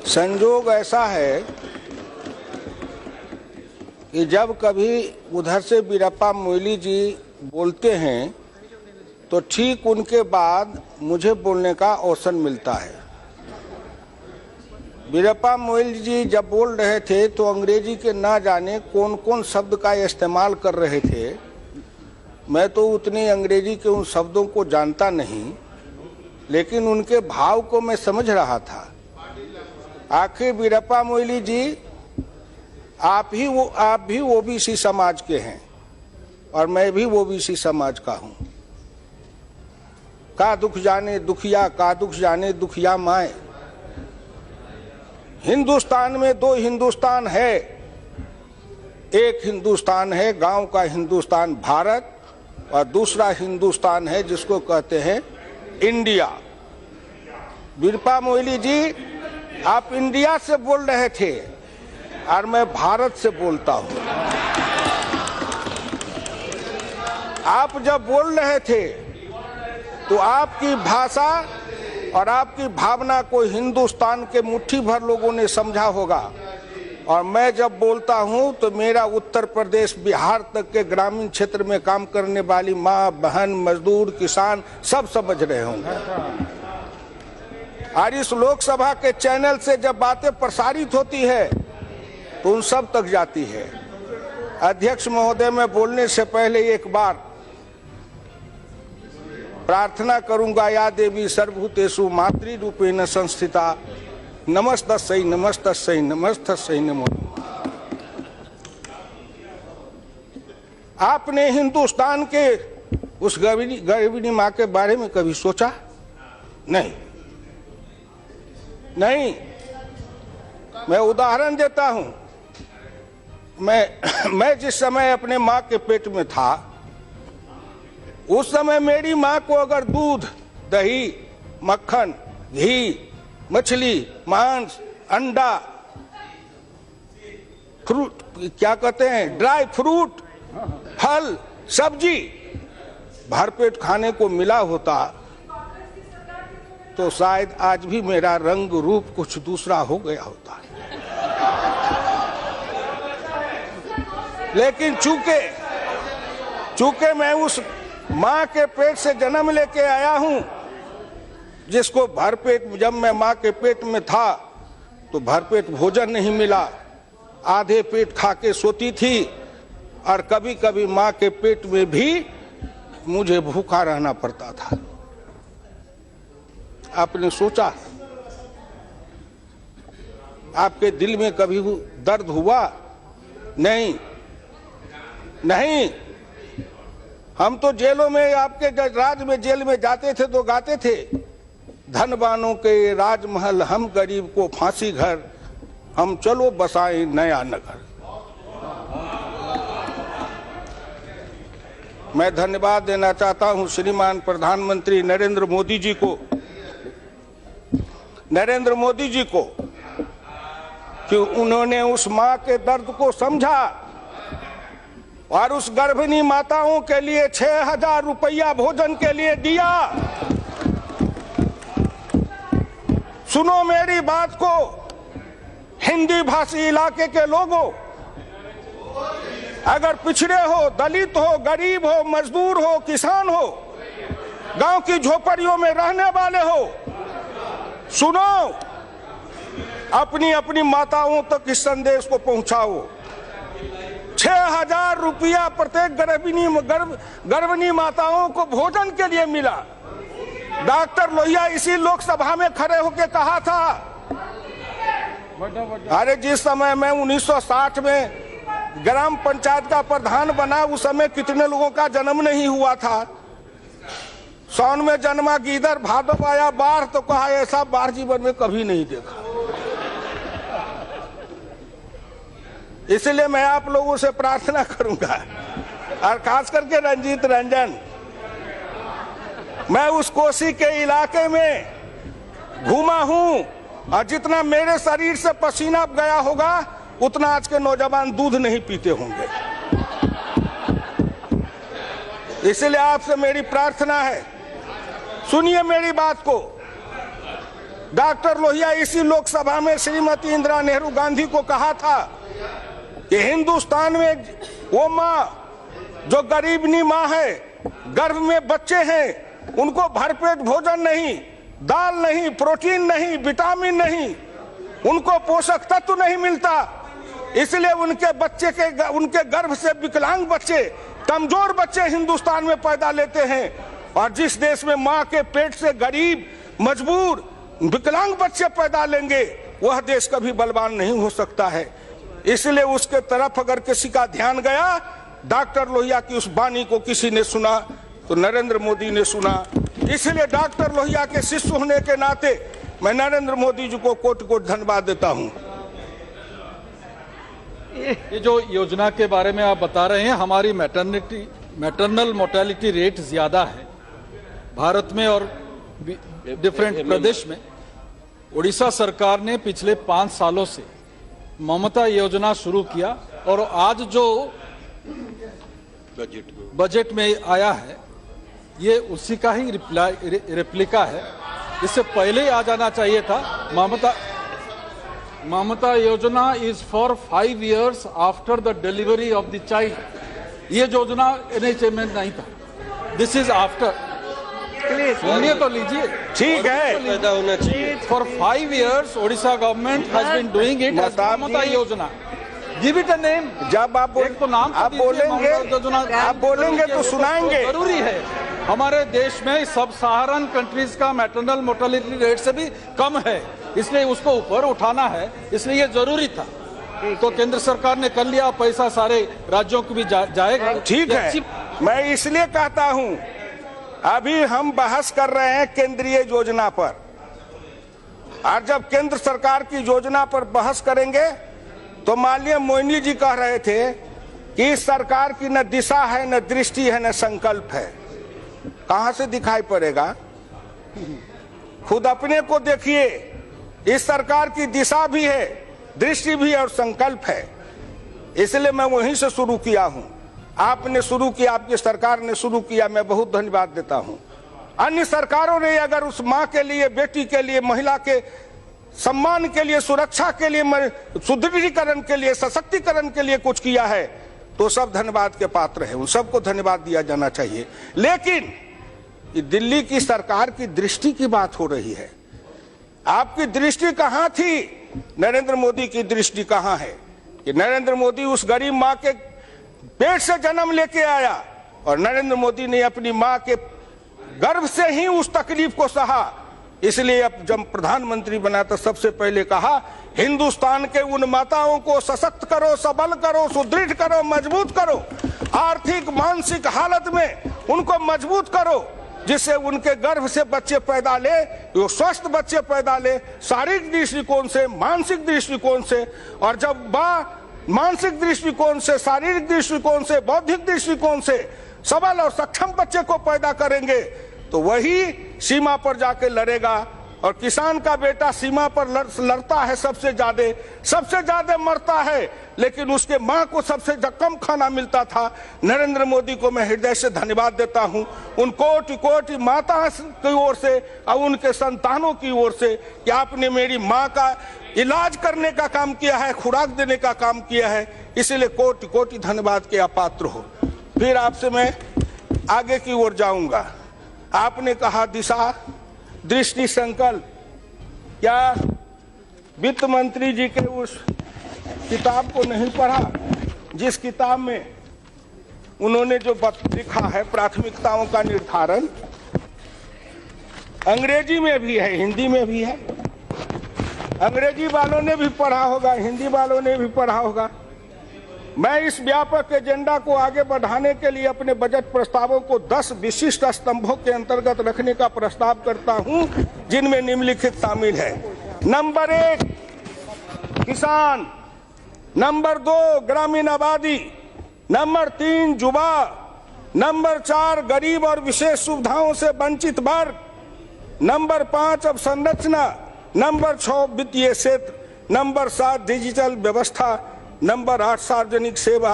संजोग ऐसा है कि जब कभी उधर से वीरप्पा मोइली जी बोलते हैं तो ठीक उनके बाद मुझे बोलने का अवसर मिलता है। वीरप्पा मोइली जी जब बोल रहे थे तो अंग्रेजी के ना जाने कौन कौन शब्द का इस्तेमाल कर रहे थे। मैं तो उतनी अंग्रेजी के उन शब्दों को जानता नहीं, लेकिन उनके भाव को मैं समझ रहा था। आखिर वीरप्पा मोइली जी, आप भी ओबीसी समाज के हैं और मैं भी ओबीसी समाज का हूं। का दुख जाने दुखिया, का दुख जाने दुखिया माए। हिंदुस्तान में दो हिंदुस्तान है। एक हिंदुस्तान है गांव का हिंदुस्तान भारत, और दूसरा हिंदुस्तान है जिसको कहते हैं इंडिया। वीरप्पा मोइली जी, आप इंडिया से बोल रहे थे और मैं भारत से बोलता हूं। आप जब बोल रहे थे तो आपकी भाषा और आपकी भावना को हिंदुस्तान के मुट्ठी भर लोगों ने समझा होगा, और मैं जब बोलता हूं तो मेरा उत्तर प्रदेश बिहार तक के ग्रामीण क्षेत्र में काम करने वाली माँ बहन मजदूर किसान सब समझ रहे होंगे। और इस लोकसभा के चैनल से जब बातें प्रसारित होती है तो उन सब तक जाती है। अध्यक्ष महोदय, मैं बोलने से पहले एक बार प्रार्थना करूंगा, या देवी सर्वभूतेषु मातृरूपेण संस्थिता नमस्तस्यै नमस्तस्यै नमस्तस्यै नमो नमः। आपने हिंदुस्तान के उस गर्भिणी मां के बारे में कभी सोचा? नहीं। मैं उदाहरण देता हूं। मैं जिस समय अपने मां के पेट में था, उस समय मेरी मां को अगर दूध, दही, मक्खन, घी, मछली, मांस, अंडा, फ्रूट, क्या कहते हैं, ड्राई फ्रूट, फल, सब्जी भरपेट खाने को मिला होता तो शायद आज भी मेरा रंग रूप कुछ दूसरा हो गया होता। लेकिन चूंकि मैं उस मां के पेट से जन्म लेके आया हूं, जिसको भरपेट, जब मैं मां के पेट में था तो भरपेट भोजन नहीं मिला, आधे पेट खा के सोती थी, और कभी कभी मां के पेट में भी मुझे भूखा रहना पड़ता था। आपने सोचा, आपके दिल में कभी दर्द हुआ? नहीं। हम तो जेलों में, आपके राज में, जेल में जाते थे तो गाते थे, धनवानों के राजमहल हम गरीब को फांसी घर, हम चलो बसाएं नया नगर। मैं धन्यवाद देना चाहता हूं श्रीमान प्रधानमंत्री नरेंद्र मोदी जी को कि उन्होंने उस मां के दर्द को समझा और उस गर्भिणी माताओं के लिए 6,000 रुपया भोजन के लिए दिया। सुनो मेरी बात को, हिंदी भाषी इलाके के लोगों, अगर पिछड़े हो, दलित हो, गरीब हो, मजदूर हो, किसान हो, गांव की झोपड़ियों में रहने वाले हो, सुनो, अपनी अपनी माताओं तक इस संदेश को पहुंचाओ। 6,000 रुपया प्रत्येक गर्भिणी माताओं को भोजन के लिए मिला। डॉक्टर लोहिया इसी लोकसभा में खड़े होकर कहा था, अरे जिस समय मैं 1960 में ग्राम पंचायत का प्रधान बना, उस समय कितने लोगों का जन्म नहीं हुआ था। सावन में जन्मा गीदड़, भादव आया बाढ़, तो कहा ऐसा बाढ़ जीवन में कभी नहीं देखा। इसलिए मैं आप लोगों से प्रार्थना करूंगा, और खास करके रंजीत रंजन, मैं उस कोसी के इलाके में घूमा हूं, और जितना मेरे शरीर से पसीना गया होगा उतना आज के नौजवान दूध नहीं पीते होंगे। इसलिए आपसे मेरी प्रार्थना है, सुनिए मेरी बात को। डॉक्टर लोहिया इसी लोकसभा में श्रीमती इंदिरा नेहरू गांधी को कहा था कि हिंदुस्तान में वो माँ जो गरीबनी माँ है, गर्भ में बच्चे हैं, उनको भरपेट भोजन नहीं, दाल नहीं, प्रोटीन नहीं, विटामिन नहीं, उनको पोषक तत्व नहीं मिलता, इसलिए उनके गर्भ से विकलांग बच्चे, कमजोर बच्चे हिंदुस्तान में पैदा लेते हैं। और जिस देश में माँ के पेट से गरीब, मजबूर, विकलांग बच्चे पैदा लेंगे, वह देश कभी बलवान नहीं हो सकता है। इसलिए उसके तरफ अगर किसी का ध्यान गया, डॉक्टर लोहिया की उस वाणी को किसी ने सुना तो नरेंद्र मोदी ने सुना। इसलिए डॉक्टर लोहिया के शिष्य होने के नाते मैं नरेंद्र मोदी जी को कोटि कोटि धन्यवाद देता हूं। ये जो योजना के बारे में आप बता रहे हैं, हमारी मैटरनल मोर्टेलिटी रेट ज्यादा है भारत में और डिफरेंट प्रदेश में। उड़ीसा सरकार ने पिछले 5 सालों से ममता योजना शुरू किया और आज जो बजट में आया है ये उसी का ही रेप्लिका है। इससे पहले आ जाना चाहिए था। ममता योजना is for 5 years after the delivery of the child. ये योजना NHA में नहीं था, दिस इज आफ्टर। सुनिए तो लीजिए, ठीक है, पैदा होना चाहिए। For 5 years Odisha government has been doing it as Mamata योजना। Give it a name. जब आप तो नाम आप बोलेंगे तो सुनाएंगे। जरूरी है, हमारे देश में सब सहारन कंट्रीज का मैटरनल मोर्टेलिटी रेट से भी कम है, इसलिए उसको ऊपर उठाना है, इसलिए ये जरूरी था। तो केंद्र सरकार ने कर लिया, पैसा सारे राज्यों को भी जाएगा। ठीक है, मैं इसलिए कहता हूं, अभी हम बहस कर रहे हैं केंद्रीय योजना पर, और जब केंद्र सरकार की योजना पर बहस करेंगे तो माननीय मोइनी जी कह रहे थे कि इस सरकार की न दिशा है, न दृष्टि है, न संकल्प है। कहां से दिखाई पड़ेगा? खुद अपने को देखिए, इस सरकार की दिशा भी है, दृष्टि भी है और संकल्प है। इसलिए मैं वहीं से शुरू किया हूं। आपने शुरू किया, आपकी सरकार ने शुरू किया, मैं बहुत धन्यवाद देता हूं। अन्य सरकारों ने अगर उस मां के लिए, बेटी के लिए, महिला के सम्मान के लिए, सुरक्षा के लिए, सुदृढ़ीकरण के लिए, सशक्तिकरण के लिए कुछ किया है तो सब धन्यवाद के पात्र है, उन सबको धन्यवाद दिया जाना चाहिए। लेकिन दिल्ली की सरकार की दृष्टि की बात हो रही है। आपकी दृष्टि कहां थी? नरेंद्र मोदी की दृष्टि कहां है? कि नरेंद्र मोदी उस गरीब मां के पेट से जन्म लेके आया और नरेंद्र मोदी ने अपनी मां के गर्भ से ही उस तकलीफ को सहा। इसलिए अब जब प्रधानमंत्री बना तो सबसे पहले कहा, हिंदुस्तान के उन माताओं को सशक्त करो, सबल करो, सुदृढ़ करो, मजबूत करो, आर्थिक मानसिक हालत में उनको मजबूत करो, जिससे उनके गर्भ से बच्चे पैदा ले, वो स्वस्थ बच्चे पैदा ले, शारीरिक दृष्टिकोण से, मानसिक दृष्टिकोण से। और जब मानसिक दृष्टिकोण से, शारीरिक दृष्टिकोण से, बौद्धिक दृष्टिकोण से सबल और सक्षम बच्चे को पैदा करेंगे तो वही सीमा पर जाके लड़ेगा। और किसान का बेटा सीमा पर लड़ता है, सबसे ज्यादा मरता है, लेकिन उसके मां को सबसे कम खाना मिलता था। नरेंद्र मोदी को मैं हृदय से धन्यवाद देता हूं, उन कोटि कोटि माता की ओर से और उनके संतानों की ओर से, कि आपने मेरी मां का इलाज करने का काम किया है, खुराक देने का काम किया है। इसलिए कोटि कोटि धन्यवाद के आप पात्र हो। फिर आपसे मैं आगे की ओर जाऊंगा। आपने कहा दिशा, दृष्टि, संकल्प। क्या वित्त मंत्री जी के उस किताब को नहीं पढ़ा जिस किताब में उन्होंने जो लिखा है प्राथमिकताओं का निर्धारण? अंग्रेजी में भी है, हिंदी में भी है। अंग्रेजी वालों ने भी पढ़ा होगा, हिंदी वालों ने भी पढ़ा होगा। मैं इस व्यापक एजेंडा को आगे बढ़ाने के लिए अपने बजट प्रस्तावों को 10 विशिष्ट स्तंभों के अंतर्गत रखने का प्रस्ताव करता हूं, जिनमें निम्नलिखित शामिल है। नंबर 1 किसान, नंबर 2 ग्रामीण आबादी, नंबर 3 युवा, नंबर 4 गरीब और विशेष सुविधाओं से वंचित वर्ग, नंबर 5 अवसंरचना, नंबर 6 वित्तीय क्षेत्र, नंबर 7 डिजिटल व्यवस्था, नंबर 8 सार्वजनिक सेवा,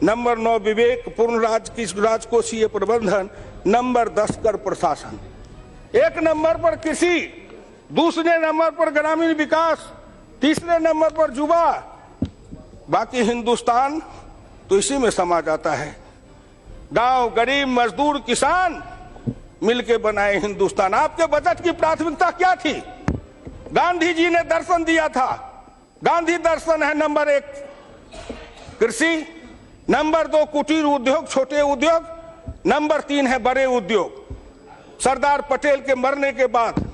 नंबर 9 विवेक पूर्ण राजकोषीय प्रबंधन, नंबर 10 कर प्रशासन। 1 नंबर पर कृषि, दूसरे नंबर पर ग्रामीण विकास, तीसरे नंबर पर युवा, बाकी हिंदुस्तान तो इसी में समा जाता है। गांव, गरीब, मजदूर, किसान मिलके बनाए हिंदुस्तान। आपके बजट की प्राथमिकता क्या थी? गांधी जी ने दर्शन दिया था। गांधी दर्शन है नंबर 1 कृषि, नंबर 2 कुटीर उद्योग, छोटे उद्योग, नंबर 3 है बड़े उद्योग। सरदार पटेल के मरने के बाद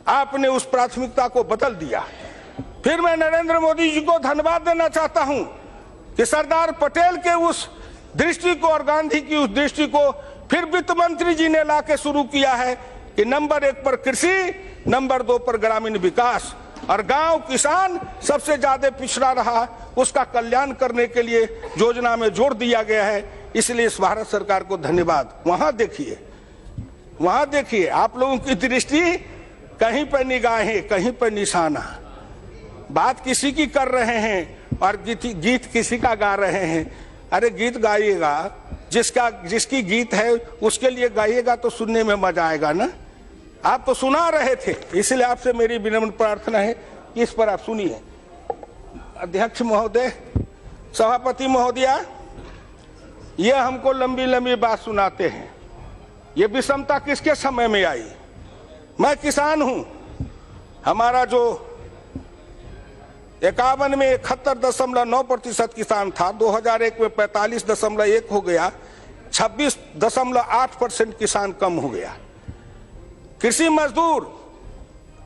आपने उस प्राथमिकता को बदल दिया। फिर मैं नरेंद्र मोदी जी को धन्यवाद देना चाहता हूं कि सरदार पटेल के उस दृष्टि को और गांधी की उस दृष्टि को फिर वित्त मंत्री जी ने लाके शुरू किया है कि नंबर 1 पर कृषि, नंबर 2 पर ग्रामीण विकास, और गांव, किसान सबसे ज्यादा पिछड़ा रहा, उसका कल्याण करने के लिए योजना में जोड़ दिया गया है। इसलिए इस भारत सरकार को धन्यवाद। वहां देखिए आप लोगों की दृष्टि कहीं पर निगाहें, कहीं पर निशाना, बात किसी की कर रहे हैं और गीत किसी का गा रहे हैं। अरे गीत गाइएगा, जिसकी गीत है उसके लिए गाइएगा तो सुनने में मजा आएगा ना। आप तो सुना रहे थे, इसलिए आपसे मेरी विनम्र प्रार्थना है कि इस पर आप सुनिए। अध्यक्ष महोदय, सभापति महोदया, ये हमको लंबी लंबी बात सुनाते हैं। ये विषमता किसके समय में आई? मैं किसान हूं। हमारा जो 51 में 71.9% किसान था, 2001 में 45.1 हो गया, 26.8% किसान कम हो गया। कृषि मजदूर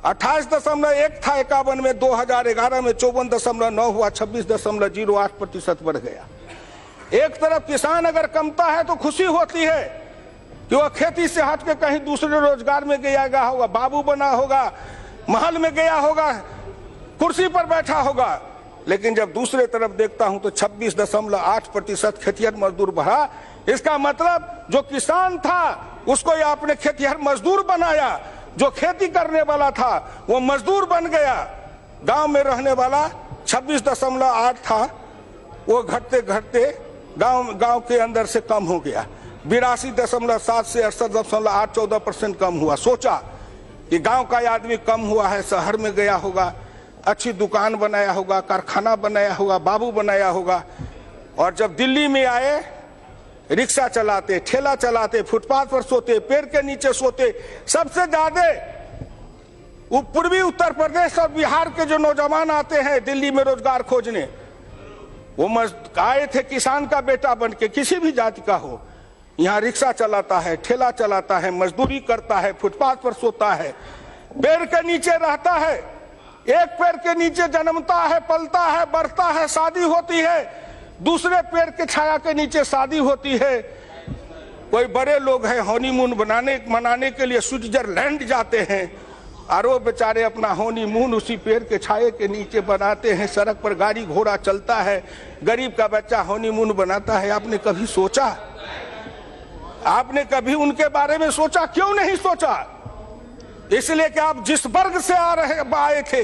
28.1 था 51 में, 2011 में 54.9 हुआ, 26.08% बढ़ गया। एक तरफ किसान अगर कमता है तो खुशी होती है कि वह खेती से हट के कहीं दूसरे रोजगार में गया होगा, बाबू बना होगा, महल में गया होगा, कुर्सी पर बैठा होगा। लेकिन जब दूसरे तरफ देखता हूं तो 26.8% खेतिहर मजदूर बढ़ा। इसका मतलब जो किसान था उसको आपने खेतिहर मजदूर बनाया, जो खेती करने वाला था वो मजदूर बन गया। गांव में रहने वाला 26.8 था, वो घटते घटते गांव के अंदर से कम हो गया। 82.7 से 68.8, 14% कम हुआ। सोचा कि गांव का आदमी कम हुआ है, शहर में गया होगा, अच्छी दुकान बनाया होगा, कारखाना बनाया होगा, बाबू बनाया होगा। और जब दिल्ली में आए, रिक्शा चलाते, ठेला चलाते, फुटपाथ पर सोते, पेड़ के नीचे सोते। सबसे ज्यादा पूर्वी उत्तर प्रदेश और बिहार के जो नौजवान आते हैं दिल्ली में रोजगार खोजने, वो आए थे किसान का बेटा बन के, किसी भी जाति का हो। यहाँ रिक्शा चलाता है, ठेला चलाता है, मजदूरी करता है, फुटपाथ पर सोता है, पेड़ के नीचे रहता है। एक पेड़ के नीचे जन्मता है, पलता है, बढ़ता है, शादी होती है, दूसरे पेड़ के छाया के नीचे शादी होती है। कोई बड़े लोग हैं हनीमून मनाने के लिए स्विट्जरलैंड जाते हैं, और वो बेचारे अपना हनीमून उसी पेड़ के छाये के नीचे बनाते हैं। सड़क पर गाड़ी घोड़ा चलता है, गरीब का बच्चा हनीमून बनाता है। आपने कभी सोचा? आपने कभी उनके बारे में सोचा? क्यों नहीं सोचा? इसलिए कि आप जिस वर्ग से आए थे,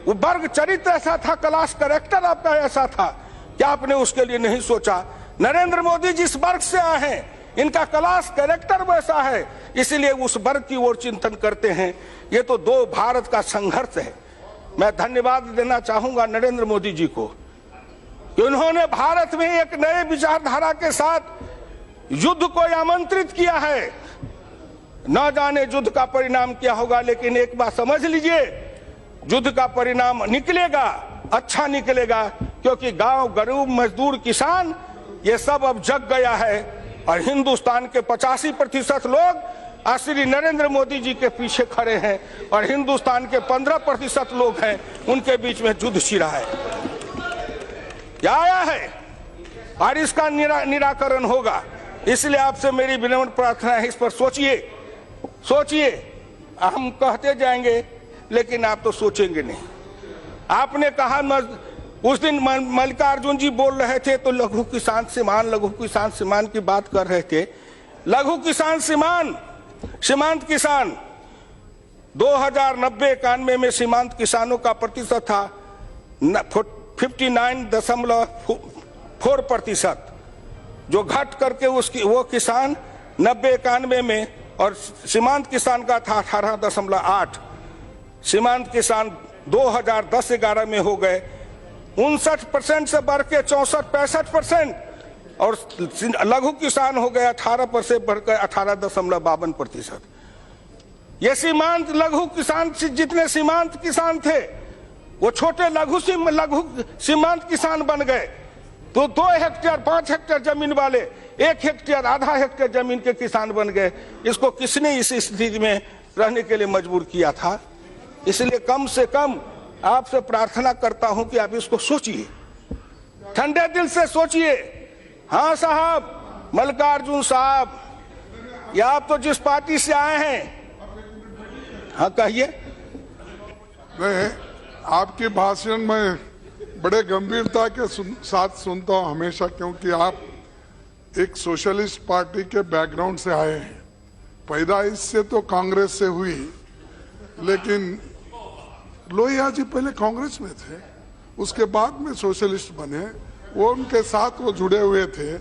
वो वर्ग चरित्र ऐसा था, क्लास कैरेक्टर आपका ऐसा था कि आपने उसके लिए नहीं सोचा। नरेंद्र मोदी जिस वर्ग से आए हैं, इनका क्लास कैरेक्टर वैसा है, इसलिए उस वर्ग की ओर चिंतन करते हैं। ये तो दो भारत का संघर्ष है। मैं धन्यवाद देना चाहूंगा नरेंद्र मोदी जी को कि उन्होंने भारत में एक नए विचारधारा के साथ युद्ध को आमंत्रित किया है। न जाने युद्ध का परिणाम क्या होगा, लेकिन एक बात समझ लीजिए, युद्ध का परिणाम निकलेगा, अच्छा निकलेगा, क्योंकि गांव, गरीब, मजदूर, किसान ये सब अब जग गया है। और हिंदुस्तान के 85% लोग श्री नरेंद्र मोदी जी के पीछे खड़े हैं, और हिंदुस्तान के 15% लोग हैं, उनके बीच में युद्ध छिड़ा है, क्या आया है, और इसका निराकरण होगा। इसलिए आपसे मेरी विनम्र प्रार्थना है, इस पर सोचिए। हम कहते जाएंगे लेकिन आप तो सोचेंगे नहीं। आपने कहा उस दिन मल्लिकार्जुन जी बोल रहे थे तो लघु किसान सीमान की बात कर रहे थे। लघु किसान सीमांत किसान 2090-91 में सीमांत किसानों का प्रतिशत था 59.4%, जो घट करके वो किसान 90-91 में, और सीमांत किसान का था 18.8। सीमांत किसान 2010-11 में हो गए 59% से बढ़ के 64-65%, और लघु किसान हो गए 18% से बढ़कर 18.52%। ये सीमांत लघु किसान जितने सीमांत किसान थे वो छोटे लघु सीमांत किसान बन गए। तो 2 हेक्टेयर 5 हेक्टेयर जमीन वाले 1 हेक्टेयर आधा हेक्टेयर जमीन के किसान बन गए। इसको किसने इस स्थिति में रहने के लिए मजबूर किया था? इसलिए कम से कम आपसे प्रार्थना करता हूं कि आप इसको सोचिए, ठंडे दिल से सोचिए। हाँ साहब, मल्लिकार्जुन साहब, या आप तो जिस पार्टी से आए हैं, हाँ कहिए। मैं आपके भाषण में बड़े गंभीरता के साथ सुनता हूं हमेशा, क्योंकि आप एक सोशलिस्ट पार्टी के बैकग्राउंड से आए हैं। पैदाइश से तो कांग्रेस से हुई, लेकिन लोहिया जी पहले कांग्रेस में थे, उसके बाद में सोशलिस्ट बने, वो उनके साथ वो जुड़े हुए थे।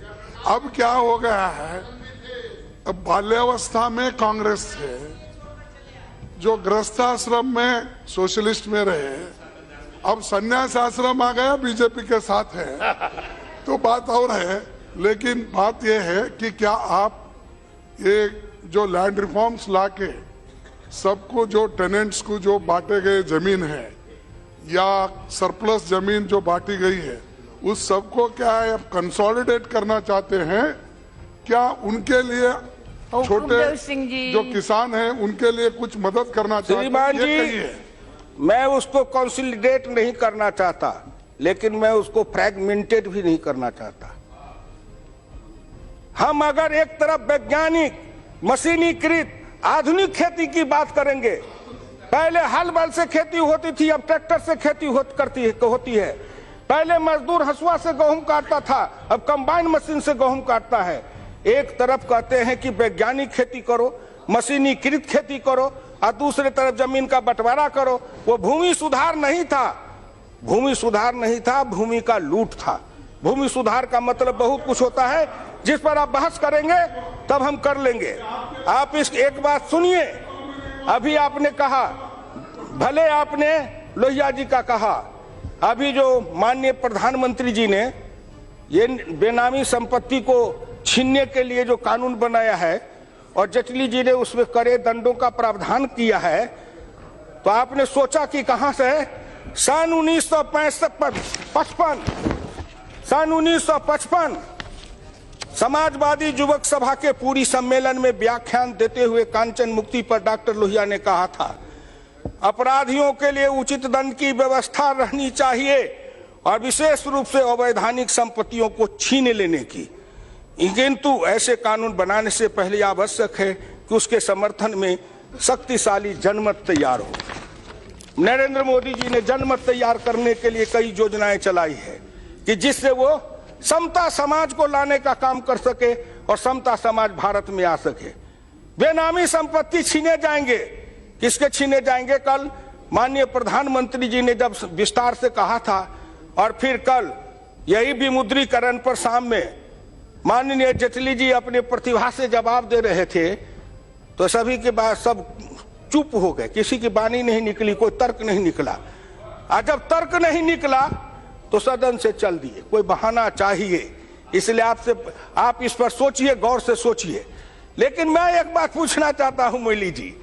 अब क्या हो गया है, अब बाल्यावस्था में कांग्रेस थे, जो गृहस्थाश्रम में सोशलिस्ट में रहे, अब संन्यास आश्रम आ गया बीजेपी के साथ है, तो बात और है। लेकिन बात यह है कि क्या आप ये जो लैंड रिफॉर्म्स लाके सबको, जो टेनेंट्स को जो बांटे गए जमीन है या सरप्लस जमीन जो बांटी गई है, उस सबको क्या है अब कंसोलिडेट करना चाहते हैं? क्या उनके लिए छोटे जो किसान हैं उनके लिए कुछ मदद करना चाहते हैं? मैं उसको कंसोलिडेट नहीं करना चाहता, लेकिन मैं उसको फ्रैगमेंटेड भी नहीं करना चाहता। हम अगर एक तरफ वैज्ञानिक मशीनीकृत आधुनिक खेती की बात करेंगे, पहले हल बैल से खेती होती थी, अब ट्रैक्टर से खेती होती है। पहले मजदूर हंसुआ से गेहूं काटता था, अब कंबाइन मशीन से गेहूं काटता है। एक तरफ कहते हैं कि वैज्ञानिक खेती करो, मशीनीकृत खेती करो, और दूसरे तरफ जमीन का बंटवारा करो। वो भूमि सुधार नहीं था, भूमि सुधार नहीं था, भूमि का लूट था। भूमि सुधार का मतलब बहुत कुछ होता है, जिस पर आप बहस करेंगे तब हम कर लेंगे। आप इस एक बात सुनिए, अभी आपने कहा, भले आपने लोहिया जी का कहा, अभी जो माननीय प्रधानमंत्री जी ने ये बेनामी संपत्ति को छीनने के लिए जो कानून बनाया है और जेटली जी ने उसमें कड़े दंडों का प्रावधान किया है, तो आपने सोचा कि कहां से? सन 1955 समाजवादी युवक सभा के पूरी सम्मेलन में व्याख्यान देते हुए कांचन मुक्ति पर डॉक्टर लोहिया ने कहा था, अपराधियों के लिए उचित दंड की व्यवस्था रहनी चाहिए और विशेष रूप से अवैधानिक संपत्तियों को छीन लेने की। किंतु ऐसे कानून बनाने से पहले आवश्यक है कि उसके समर्थन में शक्तिशाली जनमत तैयार हो। नरेंद्र मोदी जी ने जनमत तैयार करने के लिए कई योजनाएं चलाई है कि जिससे वो समता समाज को लाने का काम कर सके और समता समाज भारत में आ सके। बेनामी संपत्ति छीने जाएंगे, किसके छीने जाएंगे? कल माननीय प्रधानमंत्री जी ने जब विस्तार से कहा था, और फिर कल यही विमुद्रीकरण पर शाम में माननीय जेटली जी अपने प्रतिभा से जवाब दे रहे थे, तो सभी के बाद सब चुप हो गए, किसी की बानी नहीं निकली, कोई तर्क नहीं निकला। और जब तर्क नहीं निकला तो सदन से चल दिए। कोई बहाना चाहिए, इसलिए आप इस पर सोचिए, गौर से सोचिए। लेकिन मैं एक बात पूछना चाहता हूं मोदी जी,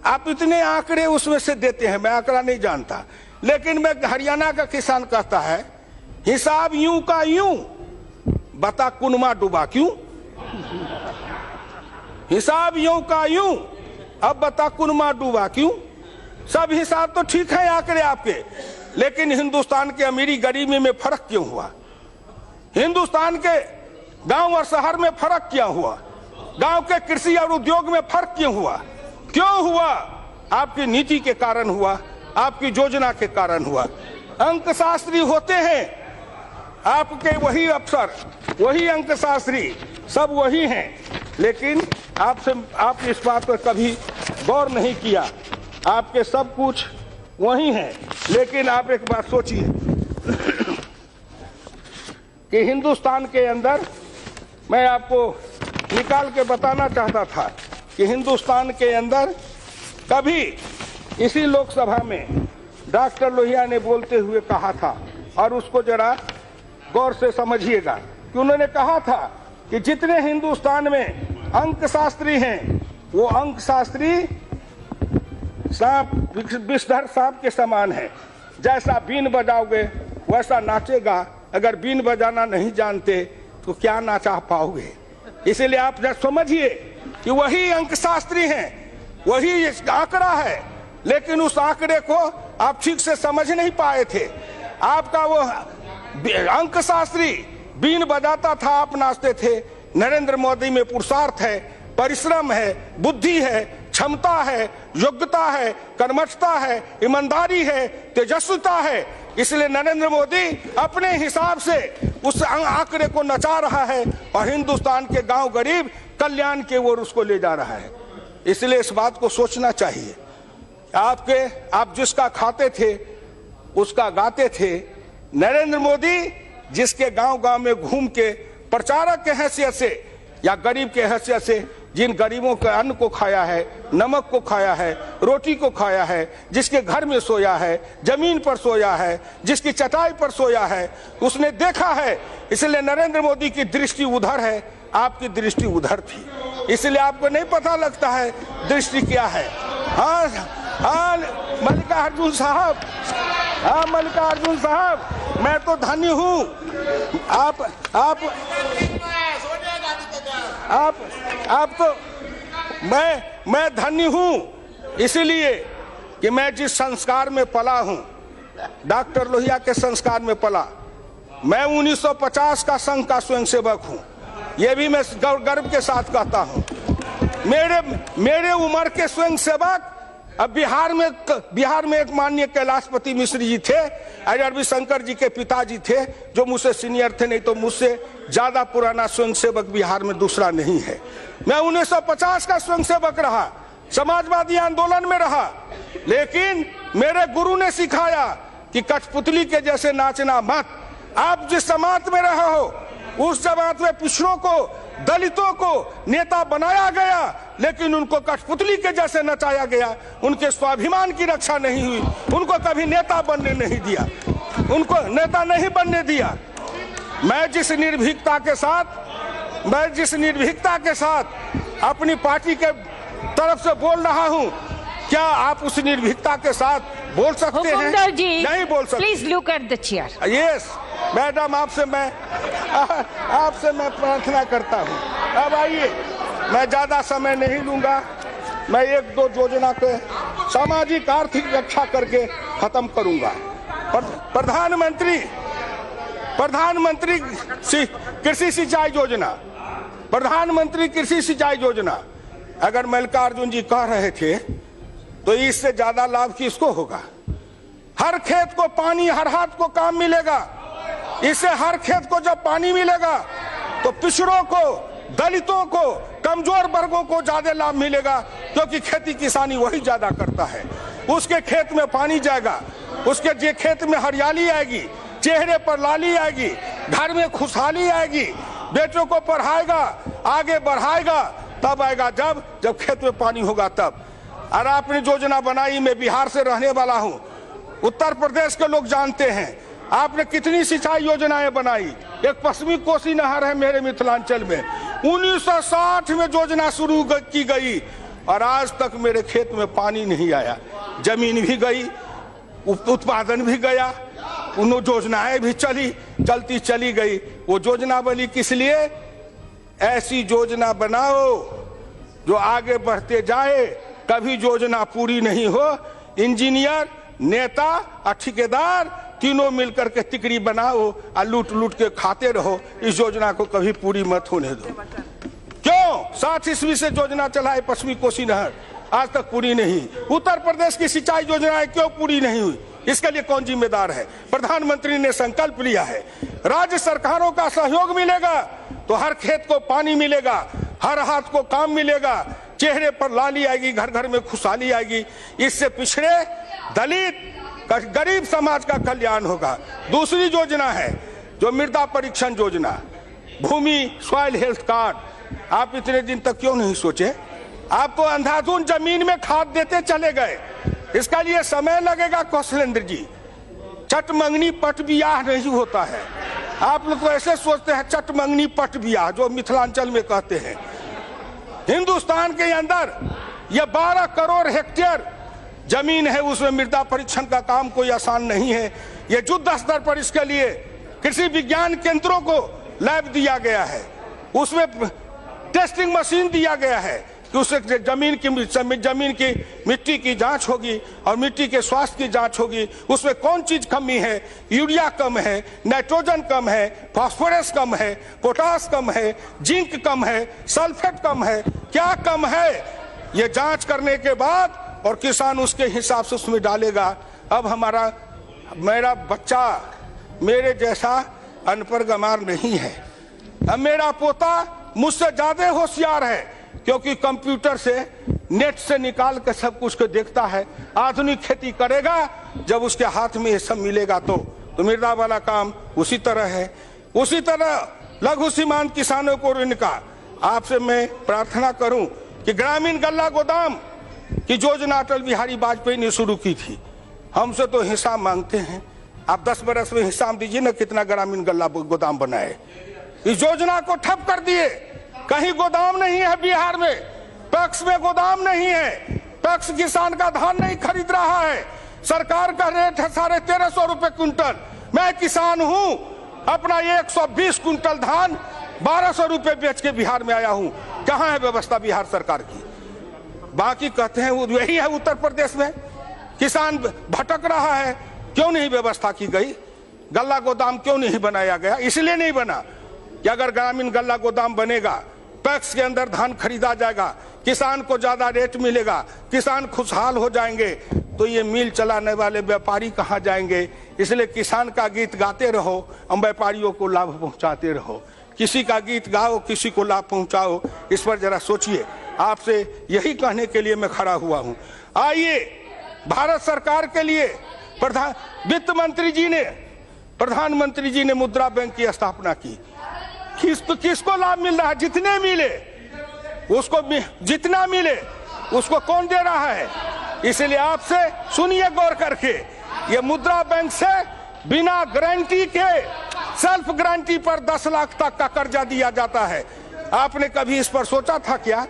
आप इतने आंकड़े उसमें से देते हैं, मैं आंकड़ा नहीं जानता, लेकिन मैं हरियाणा का किसान कहता है हिसाब यूं का यूं, बता कुनमा डूबा क्यों? हिसाब यूं का यूं, अब बता कुनमा डूबा क्यों? सब हिसाब तो ठीक है आंकड़े आपके, लेकिन हिंदुस्तान के अमीरी गरीबी में फर्क क्यों हुआ? हिंदुस्तान के गांव और शहर में फर्क क्या हुआ? गांव के कृषि और उद्योग में फर्क क्यों हुआ? क्यों हुआ? आपकी नीति के कारण हुआ, आपकी योजना के कारण हुआ। अंकशास्त्री होते हैं आपके, वही अफसर, वही अंकशास्त्री, सब वही हैं, लेकिन आप इस बात पर कभी गौर नहीं किया। आपके सब कुछ वही हैं, लेकिन आप एक बात सोचिए कि हिंदुस्तान के अंदर, मैं आपको निकाल के बताना चाहता था कि हिंदुस्तान के अंदर कभी इसी लोकसभा में डॉक्टर लोहिया ने बोलते हुए कहा था, और उसको जरा गौर से समझिएगा कि उन्होंने कहा था कि जितने हिंदुस्तान में अंकशास्त्री हैं वो अंकशास्त्री सांप, विषधर सांप के समान है। जैसा बीन बजाओगे वैसा नाचेगा, अगर बीन बजाना नहीं जानते तो क्या नाचा पाओगे। इसलिए आप जब समझिए कि वही अंकशास्त्री हैं, वही आंकड़ा है, लेकिन उस आंकड़े को आप ठीक से समझ नहीं पाए थे। आपका वो अंकशास्त्री बीन बजाता था, आप नाचते थे। नरेंद्र मोदी में पुरुषार्थ है, परिश्रम है, बुद्धि है, क्षमता है, योग्यता है, कर्मठता है, ईमानदारी है, तेजस्विता है। इसलिए नरेंद्र मोदी अपने हिसाब से उस आंकड़े को नचा रहा है और हिंदुस्तान के गांव गरीब कल्याण की ओर उसको ले जा रहा है। इसलिए इस बात को सोचना चाहिए। आप जिसका खाते थे उसका गाते थे। नरेंद्र मोदी जिसके गांव-गांव में घूम के प्रचारक के हैसियत से या गरीब के हैसियत से जिन गरीबों के अन्न को खाया है, नमक को खाया है, रोटी को खाया है, जिसके घर में सोया है, जमीन पर सोया है, जिसकी चटाई पर सोया है, उसने देखा है। इसलिए नरेंद्र मोदी की दृष्टि उधर है, आपकी दृष्टि उधर थी। इसलिए आपको नहीं पता लगता है दृष्टि क्या है। हाँ मल्लिकार्जुन साहब, हाँ मल्लिकार्जुन साहब, मैं तो धन्य हूँ। आप तो मैं धन्य हूँ इसलिए कि मैं जिस संस्कार में पला हूँ, डॉक्टर लोहिया के संस्कार में पला। मैं 1950 का संघ का स्वयंसेवक हूँ, ये भी मैं गर्व के साथ कहता हूँ। मेरे उम्र के स्वयंसेवक अब बिहार में एक माननीय कैलाशपति मिश्र जी थे, अजय शंकर जी के पिताजी थे, जो मुझसे सीनियर थे, नहीं तो मुझसे ज्यादा पुराना स्वयंसेवक बिहार में दूसरा नहीं है। मैं 1950 का स्वयंसेवक रहा, समाजवादी आंदोलन में रहा, लेकिन मेरे गुरु ने सिखाया कि कठपुतली के जैसे नाचना मत। आप जिस जमात में रहे हो उस जमात में पिछड़ों को, दलितों को नेता बनाया गया, लेकिन उनको कठपुतली के जैसे नचाया गया। उनके स्वाभिमान की रक्षा नहीं हुई, उनको कभी नेता बनने नहीं दिया, उनको नेता नहीं बनने दिया। मैं जिस निर्भीकता के साथ अपनी पार्टी के तरफ से बोल रहा हूं, क्या आप उस निर्भीकता के साथ बोल सकते हैं? नहीं बोल सकते। Please look at the chair. Yes madam, आपसे मैं प्रार्थना करता हूं। अब आइए, मैं ज्यादा समय नहीं लूंगा। मैं एक दो योजना के सामाजिक आर्थिक रक्षा करके खत्म करूंगा। प्रधानमंत्री कृषि सिंचाई योजना, प्रधानमंत्री कृषि सिंचाई योजना, अगर मल्लिकार्जुन जी कह रहे थे तो इससे ज्यादा लाभ किसको होगा? हर खेत को पानी, हर हाथ को काम मिलेगा। इससे हर खेत को जब पानी मिलेगा तो पिछड़ों को, दलितों को, कमजोर वर्गों को ज्यादा लाभ मिलेगा, क्योंकि खेती किसानी वही ज्यादा करता है। उसके खेत में पानी जाएगा, उसके खेत में हरियाली आएगी, चेहरे पर लाली आएगी, घर में खुशहाली आएगी, बेटों को पढ़ाएगा, आगे बढ़ाएगा। तब आएगा जब खेत में पानी होगा तब। और आपने योजना बनाई, मैं बिहार से रहने वाला हूं, उत्तर प्रदेश के लोग जानते हैं आपने कितनी सिंचाई योजनाएं बनाई। एक पश्चिमी कोसी नहर है मेरे मिथिलांचल में, 1960 में योजना शुरू की गई और आज तक मेरे खेत में पानी नहीं आया। जमीन भी गई, उत्पादन भी गया, उन योजनाएं भी चलती चली गई। वो योजना बनी किस लिए? ऐसी योजना बनाओ जो आगे बढ़ते जाए, कभी योजना पूरी नहीं हो। इंजीनियर, नेता और ठेकेदार तीनों मिलकर के तिकड़ी बनाओ और लूट लूट के खाते रहो। इस योजना को कभी पूरी मत होने दो। क्यों 60 ईस्वी से योजना चलाए पश्चिमी कोसी नहर, आज तक पूरी नहीं। उत्तर प्रदेश की सिंचाई योजनाएं क्यों पूरी नहीं हुई? इसके लिए कौन जिम्मेदार है? प्रधानमंत्री ने संकल्प लिया है, राज्य सरकारों का सहयोग मिलेगा तो हर खेत को पानी मिलेगा, हर हाथ को काम मिलेगा, चेहरे पर लाली आएगी, घर घर में खुशहाली आएगी। इससे पिछड़े, दलित, गरीब समाज का कल्याण होगा। दूसरी योजना है जो मृदा परीक्षण योजना, भूमि सॉइल हेल्थ कार्ड। आप इतने दिन तक क्यों नहीं सोचे? आप तो अंधाधुंध जमीन में खाद देते चले गए। इसका लिए समय लगेगा कौशलेंद्र जी। चट मंगनी पट बियाह नहीं होता है। आप लोग तो ऐसे सोचते हैं चट मंगनी पट बियाह, जो मिथिलांचल में कहते हैं। हिंदुस्तान के अंदर यह 12 करोड़ हेक्टेयर जमीन है, उसमें मृदा परीक्षण का काम कोई आसान नहीं है। यह युद्ध स्तर पर इसके लिए कृषि विज्ञान केंद्रों को लैब दिया गया है, उसमें टेस्टिंग मशीन दिया गया है कि उससे जमीन की मिट्टी की जांच होगी और मिट्टी के स्वास्थ्य की जांच होगी, उसमें कौन चीज कमी है, यूरिया कम है, नाइट्रोजन कम है, फास्फोरस कम है, पोटास कम है, जिंक कम है, सल्फेट कम है, क्या कम है, ये जांच करने के बाद और किसान उसके हिसाब से उसमें डालेगा। अब मेरा बच्चा मेरे जैसा अनपढ़ गंवार नहीं है। अब मेरा पोता मुझसे ज्यादा होशियार है, क्योंकि कंप्यूटर से नेट से निकाल कर सब कुछ को देखता है। आधुनिक खेती करेगा जब उसके हाथ में ये सब मिलेगा तो मृदा वाला काम उसी तरह है। उसी तरह लघु सीमांत किसानों को ऋण का आपसे मैं प्रार्थना करूं कि ग्रामीण गल्ला गोदाम की योजना अटल बिहारी वाजपेयी ने शुरू की थी। हमसे तो हिसाब मांगते हैं, आप 10 बरस में हिसाब दीजिए ना कितना ग्रामीण गल्ला गोदाम बनाए। इस योजना को ठप कर दिए। कहीं गोदाम नहीं है बिहार में, पैक्स में गोदाम नहीं है, पैक्स किसान का धान नहीं खरीद रहा है। सरकार का रेट है 1350 रुपए क्विंटल। मैं किसान हूं, अपना 120 क्विंटल धान 1200 रुपए बेच के बिहार में आया हूं। कहां है व्यवस्था बिहार सरकार की? बाकी कहते हैं वो यही है उत्तर प्रदेश में, किसान भटक रहा है। क्यों नहीं व्यवस्था की गई? गल्ला गोदाम क्यों नहीं बनाया गया? इसलिए नहीं बना कि अगर ग्रामीण गल्ला गोदाम बनेगा, पैक्स के अंदर धान खरीदा जाएगा, किसान को ज्यादा रेट मिलेगा, किसान खुशहाल हो जाएंगे, तो ये मिल चलाने वाले व्यापारी कहाँ जाएंगे? इसलिए किसान का गीत गाते रहो, हम व्यापारियों को लाभ पहुंचाते रहो। किसी का गीत गाओ, किसी को लाभ पहुंचाओ, इस पर जरा सोचिए। आपसे यही कहने के लिए मैं खड़ा हुआ हूं। आइए, भारत सरकार के लिए वित्त मंत्री जी ने, प्रधानमंत्री जी ने मुद्रा बैंक की स्थापना की। किसको लाभ मिल रहा है? जितने मिले उसको, जितना मिले उसको कौन दे रहा है? इसलिए आपसे सुनिए गौर करके, ये मुद्रा बैंक से बिना गारंटी के सेल्फ गारंटी पर 10 लाख तक का कर्जा दिया जाता है। आपने कभी इस पर सोचा था क्या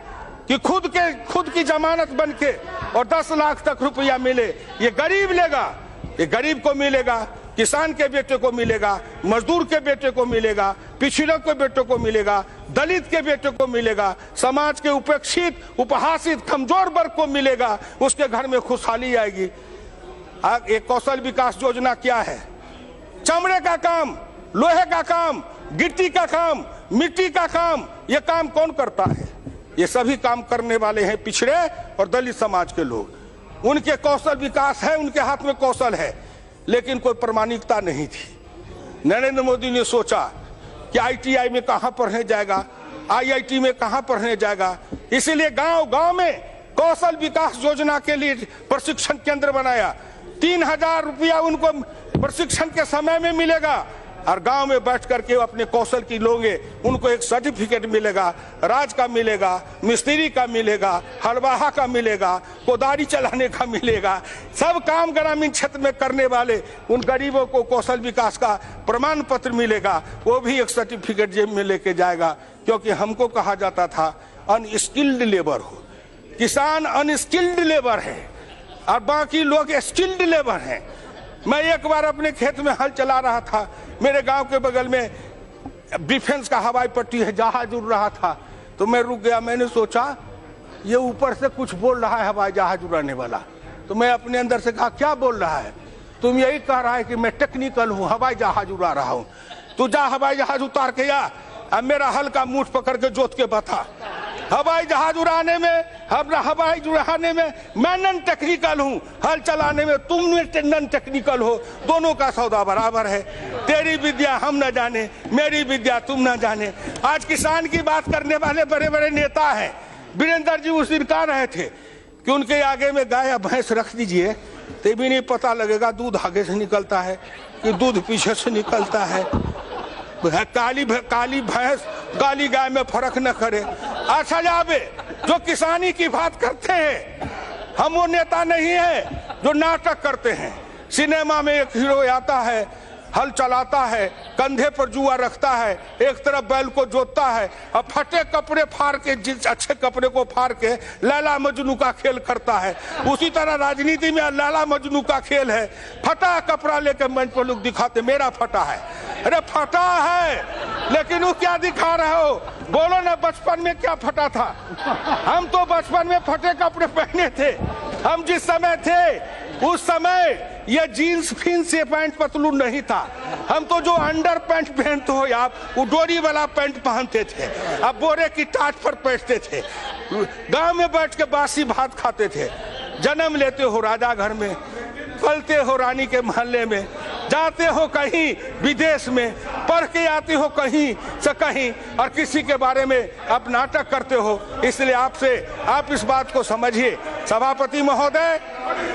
कि खुद की जमानत बन के और 10 लाख तक रुपया मिले? ये गरीब लेगा, ये गरीब को मिलेगा, किसान के बेटे को मिलेगा, मजदूर के बेटे को मिलेगा, पिछड़ों के बेटे को मिलेगा, दलित के बेटे को मिलेगा, समाज के उपेक्षित, उपहासित, कमजोर वर्ग को मिलेगा। उसके घर में खुशहाली आएगी। एक कौशल विकास योजना क्या है? चमड़े का काम, लोहे का काम, गिट्टी का काम, मिट्टी का काम, ये काम कौन करता है? ये सभी काम करने वाले हैं पिछड़े और दलित समाज के लोग। उनके कौशल विकास है, उनके हाथ में कौशल है, लेकिन कोई प्रामाणिकता नहीं थी। नरेंद्र मोदी ने सोचा कि ITI में कहां पढ़ने जाएगा, IIT में कहां पढ़ने जाएगा, इसलिए गांव-गांव में कौशल विकास योजना के लिए प्रशिक्षण केंद्र बनाया। 3000 रुपया उनको प्रशिक्षण के समय में मिलेगा और गांव में बैठ करके अपने कौशल की लोगे, उनको एक सर्टिफिकेट मिलेगा, राज का मिलेगा, मिस्त्री का मिलेगा, हलवाहा का मिलेगा, कोदारी चलाने का मिलेगा। सब काम ग्रामीण क्षेत्र में करने वाले उन गरीबों को कौशल विकास का प्रमाण पत्र मिलेगा, वो भी एक सर्टिफिकेट जेब में लेके जाएगा। क्योंकि हमको कहा जाता था अनस्किल्ड लेबर हो, किसान अनस्किल्ड लेबर है और बाकी लोग स्किल्ड लेबर हैं। मैं एक बार अपने खेत में हल चला रहा था, मेरे गांव के बगल में डिफेंस का हवाई पट्टी है, जहाज उड़ रहा था, तो मैं रुक गया। मैंने सोचा ये ऊपर से कुछ बोल रहा है हवाई जहाज उड़ाने वाला, तो मैं अपने अंदर से कहा क्या बोल रहा है? तुम यही कह रहा है कि मैं टेक्निकल हूँ, हवाई जहाज उड़ा रहा हूँ। तू जा हवाई जहाज उतार के आ, अब मेरा हल का मूठ पकड़ के जोत के बता। हवाई जहाज उड़ाने में मैं नॉन टेक्निकल हूँ, हल चलाने में तुम नॉन टेक्निकल हो, दोनों का सौदा बराबर है। तेरी विद्या हम न जाने, मेरी विद्या तुम न जाने। आज किसान की बात करने वाले बड़े बड़े नेता हैं। वीरेंद्र जी उस दिन कह रहे थे कि उनके आगे में गाय या भैंस रख दीजिए तो भी नहीं पता लगेगा दूध आगे से निकलता है कि दूध पीछे से निकलता है। काली भैंस काली गाय में फर्क न करे। अच्छा जाबे जो किसानी की बात करते हैं। हम वो नेता नहीं है जो नाटक करते हैं। सिनेमा में एक हीरो आता है, हल चलाता है, कंधे पर जुआ रखता है, एक तरफ बैल को जोतता है और फटे कपड़े फाड़ के, जिस अच्छे कपड़े को फाड़ के लैला मजनू का खेल करता है। उसी तरह राजनीति में लैला मजनू का खेल है। फटा कपड़ा लेकर मंच पर लोग दिखाते मेरा फटा है। अरे फटा है, लेकिन वो क्या दिखा रहे हो? बोलो ना, बचपन में क्या फटा था? हम तो बचपन में फटे कपड़े पहने थे। हम जिस समय थे उस समय ये जीन्स फिन्स ये पैंट पतलून नहीं था। हम तो जो अंडर पैंट पहनते हो आप, वो डोरी वाला पैंट पहनते थे, अब बोरे की टाट पर बैठते थे, गांव में बैठ के बासी भात खाते थे। जन्म लेते हो राजा घर में, पलते हो रानी के मोहल्ले में, जाते हो कहीं विदेश में, पढ़ के आते हो कहीं से कहीं, और किसी के बारे में आप नाटक करते हो। इसलिए आपसे आप इस बात को समझिए। सभापति महोदय,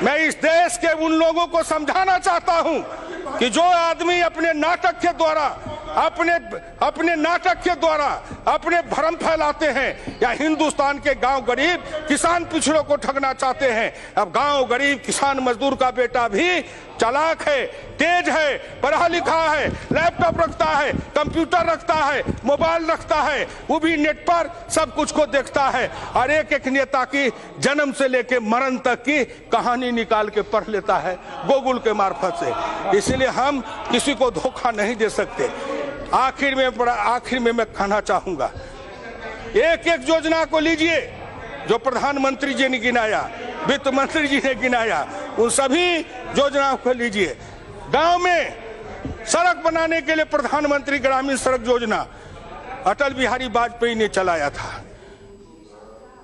मैं इस देश के उन लोगों को समझाना चाहता हूं कि जो आदमी अपने नाटक के द्वारा अपने भ्रम फैलाते हैं या हिंदुस्तान के गांव गरीब किसान पिछड़ों को ठगना चाहते हैं। अब गांव गरीब किसान मजदूर का बेटा भी चालाक है, तेज है, पढ़ा लिखा है, लैपटॉप रखता है, कंप्यूटर रखता है, मोबाइल रखता है, वो भी नेट पर सब कुछ को देखता है और एक एक नेता की जन्म से लेकर मरण तक की कहानी निकाल के पढ़ लेता है गूगल के मार्फत से। इसलिए हम किसी को धोखा नहीं दे सकते। आखिर में मैं कहना चाहूंगा, एक एक योजना को लीजिए जो प्रधानमंत्री जी ने गिनाया, वित्त मंत्री जी ने गिनाया, उन सभी योजनाओं को लीजिए। गांव में सड़क बनाने के लिए प्रधानमंत्री ग्रामीण सड़क योजना अटल बिहारी वाजपेयी ने चलाया था।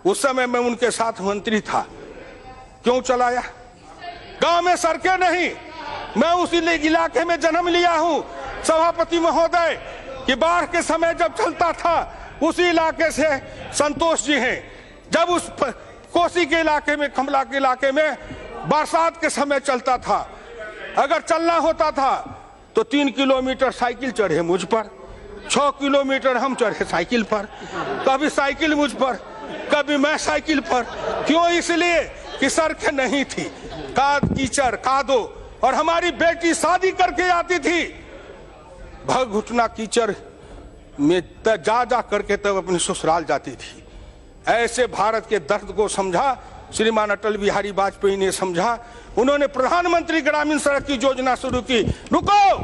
उस समय मैं उनके साथ मंत्री था। क्यों चलाया? गांव में सड़कें नहीं। मैं उसी इलाके में जन्म लिया हूं सभापति महोदय कि बाढ़ के समय जब चलता था उसी इलाके से संतोष जी हैं। जब उस कोसी के इलाके में, कमला के इलाके में बरसात के समय चलता था, अगर चलना होता था तो 3 किलोमीटर साइकिल चढ़े मुझ पर, 6 किलोमीटर हम चढ़े साइकिल पर, कभी साइकिल मुझ पर, कभी मैं साइकिल पर। क्यों? इसलिए कि सड़कें नहीं थी, कीचड़ कादो, और हमारी बेटी शादी करके आती थी भग घुटना कीचड़ में जा करके तब अपने ससुराल जाती थी। ऐसे भारत के दर्द को समझा श्रीमान अटल बिहारी वाजपेयी ने, समझा। उन्होंने प्रधानमंत्री ग्रामीण सड़क की योजना शुरू की। रुको,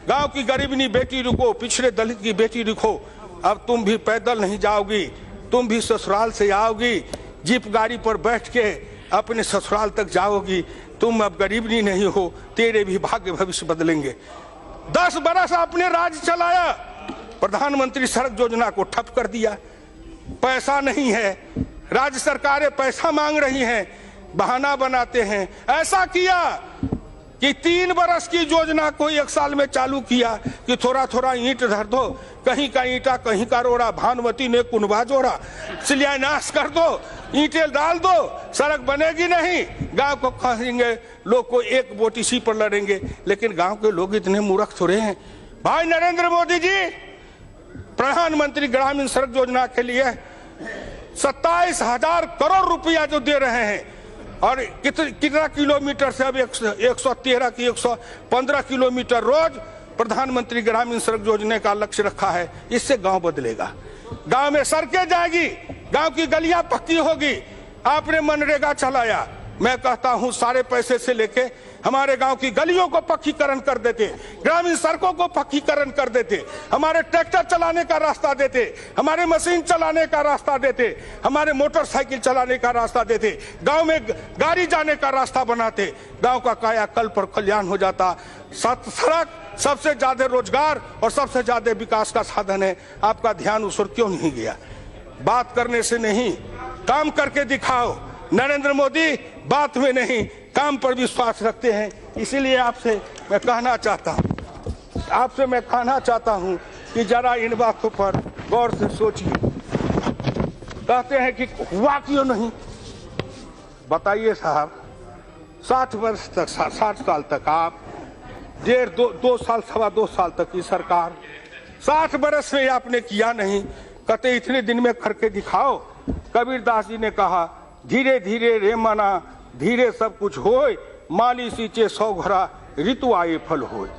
गांव की गरीबनी बेटी रुको, पिछड़े दलित की बेटी रुको, अब तुम भी पैदल नहीं जाओगी, तुम भी ससुराल से आओगी, जीप गाड़ी पर बैठ के अपने ससुराल तक जाओगी। तुम अब गरीबनी नहीं हो, तेरे भी भाग्य भविष्य बदलेंगे। 10 बरस अपने राज चलाया, प्रधानमंत्री सड़क योजना को ठप कर दिया। पैसा नहीं है, राज्य सरकारें पैसा मांग रही हैं, बहाना बनाते हैं। ऐसा किया कि 3 बरस की योजना को 1 साल में चालू किया कि थोड़ा थोड़ा ईंट धर दो, कहीं का ईंटा कहीं का रोड़ा, भानुमती ने कुनबा जोड़ा, शिलान्यास कर दो, ईंटें डाल दो, सड़क बनेगी नहीं, गांव को कहेंगे, लोग को एक वोट इसी पर लड़ेंगे। लेकिन गांव के लोग इतने मूर्ख थोड़े हैं। भाई नरेंद्र मोदी जी प्रधानमंत्री ग्रामीण सड़क योजना के लिए 27,000 करोड़ रुपया जो दे रहे हैं, और कितना किलोमीटर से अब 113 की 115 किलोमीटर रोज प्रधानमंत्री ग्रामीण सड़क योजना का लक्ष्य रखा है। इससे गांव बदलेगा, गांव में सड़कें जाएगी, गांव की गलियां पक्की होगी। आपने मनरेगा चलाया, मैं कहता हूं सारे पैसे से लेके हमारे गांव की गलियों को पक्कीकरण कर देते, ग्रामीण सड़कों को पक्कीकरण कर देते, हमारे ट्रैक्टर चलाने का रास्ता देते, हमारे मशीन चलाने का रास्ता देते, हमारे मोटरसाइकिल चलाने का रास्ता देते, गांव में गाड़ी जाने का रास्ता बनाते, गांव का कायाकल्प और कल्याण हो जाता। सड़क सबसे ज्यादा रोजगार और सबसे ज्यादा विकास का साधन है। आपका ध्यान उस ओर क्यों नहीं गया? बात करने से नहीं, काम करके दिखाओ। नरेंद्र मोदी बात में नहीं, काम पर विश्वास रखते हैं। इसीलिए आपसे मैं कहना चाहता हूं कि जरा इन बातों पर गौर से सोचिए। कहते हैं कि हुआ क्यों नहीं? बताइए साहब, 60 वर्ष तक, 60 साल तक आप, 2 साल, 2.25 साल तक की सरकार, 60 बरस में आपने किया नहीं। कहते इतने दिन में करके दिखाओ। कबीरदास जी ने कहा, धीरे धीरे रे मना धीरे सब कुछ होए, माली सींचे 100 घड़ा ऋतु आए फल होए।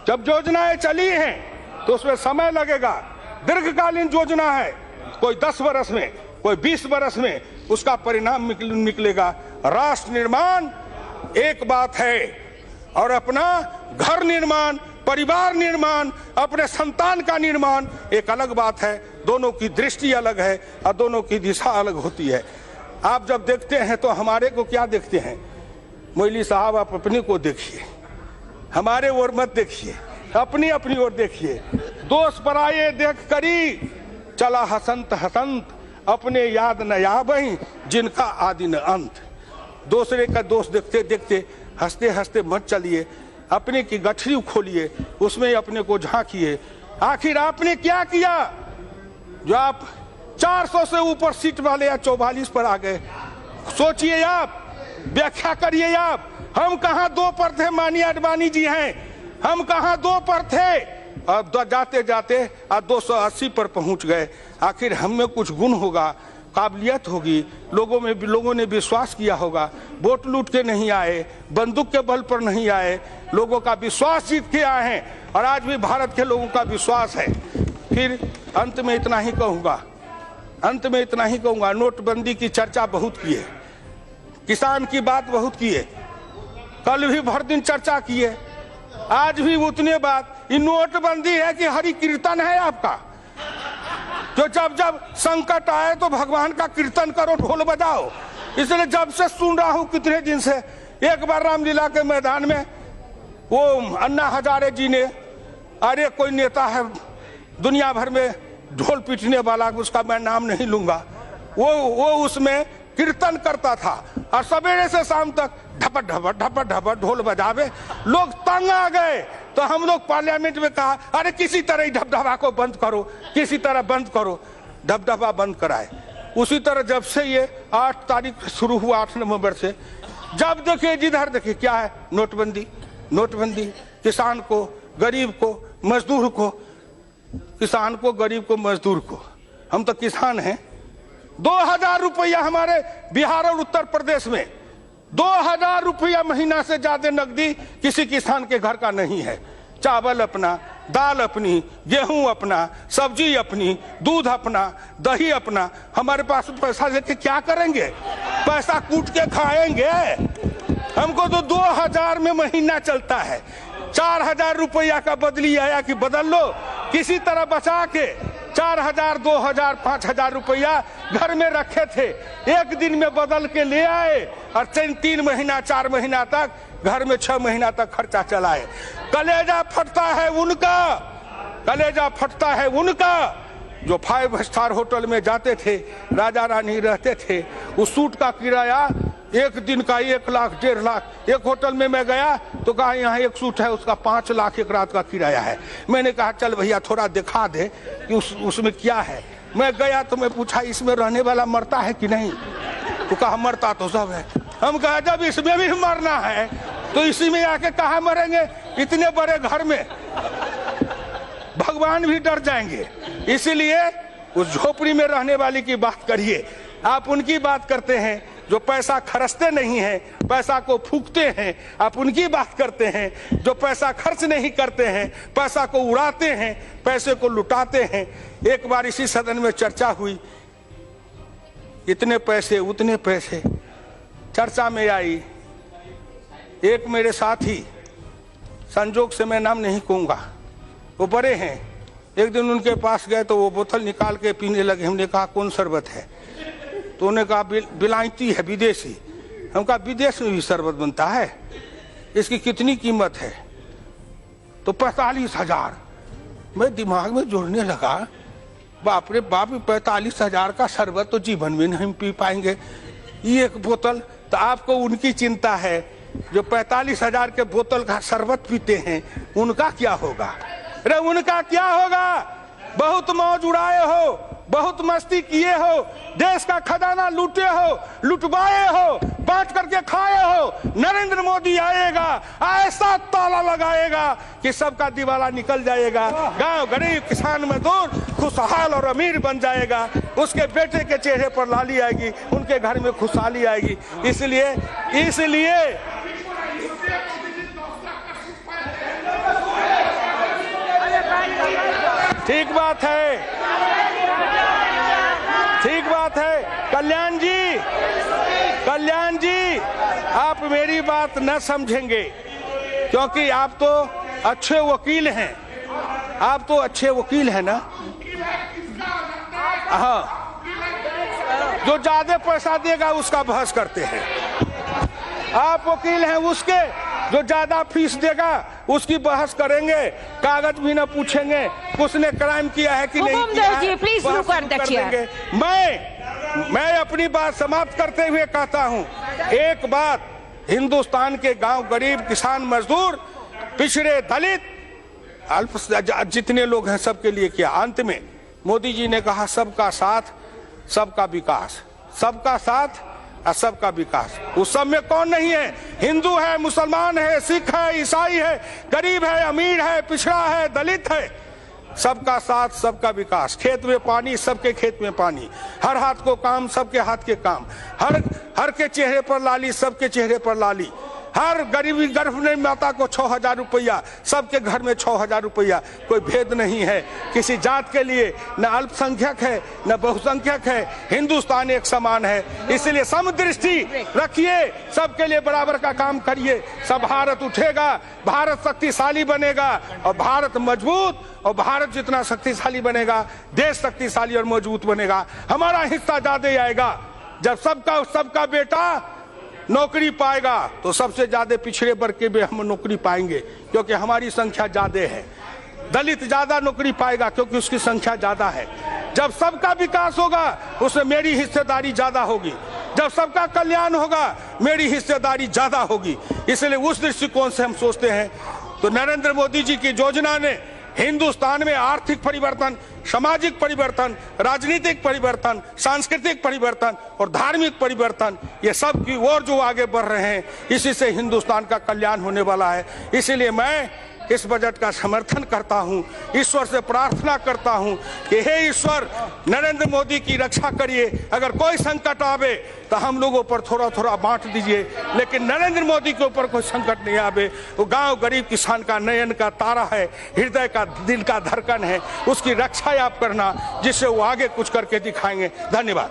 जब योजनाएं चली हैं तो उसमें समय लगेगा, दीर्घकालीन योजना है, कोई 10 वर्ष में, कोई 20 वर्ष में उसका परिणाम निकलेगा। राष्ट्र निर्माण एक बात है और अपना घर निर्माण, परिवार निर्माण, अपने संतान का निर्माण एक अलग बात है। दोनों की दृष्टि अलग है और दोनों की दिशा अलग होती है। आप जब देखते हैं तो हमारे को क्या देखते हैं? मोइली साहब, आप अपने को देखिए, हमारे ओर मत देखिए, अपनी अपनी ओर देखिए। दोस्त पराये देख करी चला हसंत हसंत, अपने याद न याबहीं जिनका आदि न अंत। दूसरे का दोस्त देखते देखते हंसते हंसते मत चलिए, अपने की गठरी खोलिए, उसमें अपने को झांकिए। आखिर आपने क्या किया जो आप 400 से ऊपर सीट वाले या 44 पर आ गए? सोचिए आप, व्याख्या करिए आप। हम कहां 2 पर थे? माननीय अडवाणी जी हैं, हम कहां 2 पर थे? अब जाते जाते 280 पर पहुंच गए। आखिर हम में कुछ गुण होगा, काबिलियत होगी, लोगों ने विश्वास किया होगा। वोट लूट के नहीं आए, बंदूक के बल पर नहीं आए, लोगों का विश्वास जीत के आए हैं और आज भी भारत के लोगों का विश्वास है। फिर अंत में इतना ही कहूंगा, नोटबंदी की चर्चा बहुत की है, किसान की बात बहुत की है, कल भी भर दिन चर्चा की है, आज भी उतने बात। ये नोटबंदी है कि हरि कीर्तन है आपका? जो जब जब संकट आए तो भगवान का कीर्तन करो, ढोल बजाओ। इसलिए जब से सुन रहा हूं कितने दिन से, एक बार रामलीला के मैदान में वो अन्ना हजारे जी ने, अरे कोई नेता है दुनिया भर में ढोल पीटने वाला, उसका मैं नाम नहीं लूंगा, वो उसमें कीर्तन करता था और सवेरे से शाम तक ढपट ढपट ढपट ढपट ढोल बजावे। लोग तंग आ गए तो हम लोग पार्लियामेंट में कहा, अरे किसी तरह ढबढबा को बंद करो, किसी तरह बंद करो। ढबढबा बंद कराए। उसी तरह जब से ये 8 तारीख शुरू हुआ, 8 नवंबर से, जब देखिए जिधर देखिए क्या है, नोटबंदी। किसान को, गरीब को, मजदूर को, किसान को, गरीब को, मजदूर को। हम तो किसान हैं। 2000 रुपया हमारे बिहार और उत्तर प्रदेश में 2000 रुपया महीना से ज्यादा नकदी किसी किसान के घर का नहीं है। चावल अपना, दाल अपनी, गेहूं अपना, सब्जी अपनी, दूध अपना, दही अपना। हमारे पास पैसा लेके क्या करेंगे? पैसा कूट के खाएंगे। हमको तो 2000 में महीना चलता है। 4000 रुपया का बदली आया कि बदल लो, किसी तरह बचा के 4000, 2000, 5000 रुपया घर में रखे थे, एक दिन में बदल के ले आए और 3 महीना 4 महीना तक घर में 6 महीना तक खर्चा चलाए। कलेजा फटता है उनका जो 5 स्टार होटल में जाते थे, राजा रानी रहते थे। उस सूट का किराया एक दिन का 1 लाख 1.5 लाख। एक होटल में मैं गया तो कहा यहाँ एक सूट है, उसका 5 लाख एक रात का किराया है। मैंने कहा चल भैया थोड़ा दिखा दे कि उसमें क्या है। मैं गया तो मैं पूछा इसमें रहने वाला मरता है कि नहीं? तो कहा मरता तो सब है। हम कहा जब इसमें भी मरना है तो इसी में आके कहा मरेंगे? इतने बड़े घर में भगवान भी डर जाएंगे। इसीलिए उस झोपड़ी में रहने वाली की बात करिए। आप उनकी बात करते हैं जो पैसा खर्चते नहीं हैं, पैसा को फूकते हैं। आप उनकी बात करते हैं जो पैसा खर्च नहीं करते हैं, पैसा को उड़ाते हैं, पैसे को लुटाते हैं। एक बार इसी सदन में चर्चा हुई, इतने पैसे उतने पैसे चर्चा में आई। एक मेरे साथी, संजोग से मैं नाम नहीं कहूंगा, वो बड़े हैं, एक दिन उनके पास गए तो वो बोतल निकाल के पीने लगे। हमने कहा कौन शरबत है? तो उन्होंने कहा बिलायती है, विदेशी। हम कहा विदेश में भी शरबत बनता है, इसकी कितनी कीमत है? तो 45,000। मैं दिमाग में जोड़ने लगा, बाप रे बाप, 45,000 का शरबत तो जीवन में नहीं पी पाएंगे। ये एक बोतल। तो आपको उनकी चिंता है जो 45,000 के बोतल का शरबत पीते हैं, उनका क्या होगा? अरे उनका क्या होगा? बहुत मौज उड़ाए हो, बहुत मस्ती किए हो, देश का खजाना लूटे हो, लुटवाए हो, बांट करके खाए हो। नरेंद्र मोदी आएगा, ऐसा ताला लगाएगा कि सबका दिवाला निकल जाएगा। गांव गरीब किसान मजदूर खुशहाल और अमीर बन जाएगा। उसके बेटे के चेहरे पर लाली आएगी, उनके घर में खुशहाली आएगी। इसलिए ठीक बात है कल्याण जी, आप मेरी बात न समझेंगे क्योंकि आप तो अच्छे वकील हैं, ना। हाँ, जो ज्यादा पैसा देगा उसका बहस करते हैं। आप वकील हैं उसके, जो ज्यादा फीस देगा उसकी बहस करेंगे, कागज भी न पूछेंगे उसने क्राइम किया है कि नहीं किया है, बहस कर देंगे। मैं अपनी बात समाप्त करते हुए कहता हूं, एक बात हिंदुस्तान के गांव गरीब किसान मजदूर पिछड़े दलित अल्प जितने लोग हैं सबके लिए किया। अंत में मोदी जी ने कहा सबका साथ सबका विकास, सबका साथ और सबका विकास। उस सब में कौन नहीं है? हिंदू है, मुसलमान है, सिख है, ईसाई है, गरीब है, अमीर है, पिछड़ा है, दलित है। सबका साथ सबका विकास। खेत में पानी सबके खेत में पानी, हर हाथ को काम सबके हाथ के काम, हर के चेहरे पर लाली सबके चेहरे पर लाली, हर गरीबी गर्भवती माता को 6,000 रुपया, सबके घर में 6,000 रुपया। कोई भेद नहीं है किसी जात के लिए, न अल्पसंख्यक है न बहुसंख्यक है, हिंदुस्तान एक समान है। इसलिए समदृष्टि रखिए, सबके लिए बराबर का काम करिए, सब भारत उठेगा, भारत शक्तिशाली बनेगा और भारत मजबूत, और भारत जितना शक्तिशाली बनेगा देश शक्तिशाली और मजबूत बनेगा। हमारा हिस्सा ज्यादा आएगा। जब सबका बेटा नौकरी पाएगा तो सबसे ज्यादा पिछड़े वर्ग के भी हम नौकरी पाएंगे क्योंकि हमारी संख्या ज्यादा है। दलित ज्यादा नौकरी पाएगा क्योंकि उसकी संख्या ज्यादा है। जब सबका विकास होगा उसमें मेरी हिस्सेदारी ज्यादा होगी, जब सबका कल्याण होगा मेरी हिस्सेदारी ज्यादा होगी। इसलिए उस दृष्टिकोण से हम सोचते हैं तो नरेंद्र मोदी जी की योजना ने हिंदुस्तान में आर्थिक परिवर्तन, सामाजिक परिवर्तन, राजनीतिक परिवर्तन, सांस्कृतिक परिवर्तन और धार्मिक परिवर्तन, ये सब की ओर जो आगे बढ़ रहे हैं, इसी से हिंदुस्तान का कल्याण होने वाला है। इसीलिए मैं इस बजट का समर्थन करता हूं, ईश्वर से प्रार्थना करता हूं कि हे ईश्वर नरेंद्र मोदी की रक्षा करिए। अगर कोई संकट आवे तो हम लोगों पर थोड़ा थोड़ा बांट दीजिए, लेकिन नरेंद्र मोदी के ऊपर कोई संकट नहीं आवे। वो गांव गरीब किसान का नयन का तारा है, हृदय का दिल का धड़कन है, उसकी रक्षा आप करना जिससे वो आगे कुछ करके दिखाएंगे। धन्यवाद।